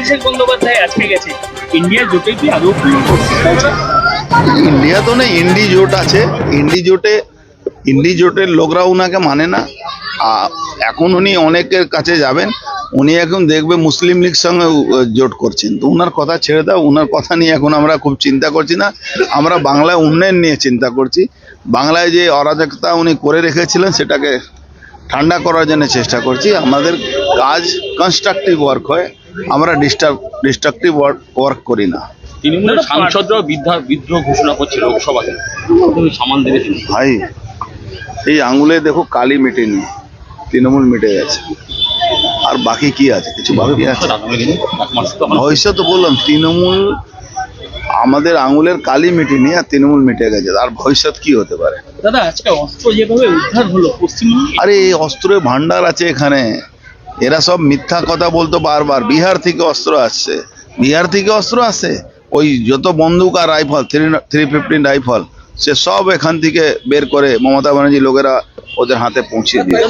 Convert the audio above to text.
অভিষেক বন্দ্যোপাধ্যায় আজকে গেছে, ইন্ডিয়া জোটে কি আদৌ ইন্ডিয়া তো নেই, ইন্ডি জোট আছে। ইন্ডি জোটের লোকরা উনাকে মানে না। এখন উনি অনেকের কাছে যাবেন, উনি এখন দেখবে মুসলিম লীগ সঙ্গে জোট করছেন, তো উনার কথা ছেড়ে দাও। উনার কথা নিয়ে এখন আমরা খুব চিন্তা করছি না, আমরা বাংলায় উন্নয়ন নিয়ে চিন্তা করছি। বাংলায় যে অরাজকতা উনি করে রেখেছিলেন সেটাকে ঠান্ডা করার জন্য চেষ্টা করছি। আমাদের কাজ কনস্ট্রাকটিভ ওয়ার্ক হয়, আমরা ডিস্ট্রাকটিভ ওয়ার্ক করি না। তৃণমূলের সাংসদরাও বিদ্রোহ ঘোষণা করছে লোকসভাতে, তুমি সামান দেবে ভাই এই আঙুলে দেখো কালি মেটেনি, তৃণমূল মিটে গেছে, আর বাকি কি আছে? কিছু বাকি আছে? ভবিষ্যৎ তো বললাম, তৃণমূল আমাদের আঙুলের কালি মেটেনি আর তৃণমূল মিটে গেছে, আর ভবিষ্যৎ কি হতে পারে? দাদা আজকে অস্ত্র যেভাবে উদ্ধার হলো পশ্চিমবঙ্গে, আরে এই অস্ত্রের ভান্ডার আছে এখানে, এরা সব মিথ্যা কথা বলতো বারবার। বিহার থেকে অস্ত্র আসছে, বিহার থেকে অস্ত্র আসে, ওই যত বন্দুক আর রাইফল 315 রাইফল সে সব এখান থেকে বের করে মমতা ব্যানার্জি লোকেরা ওদের হাতে পৌঁছে দিয়ে।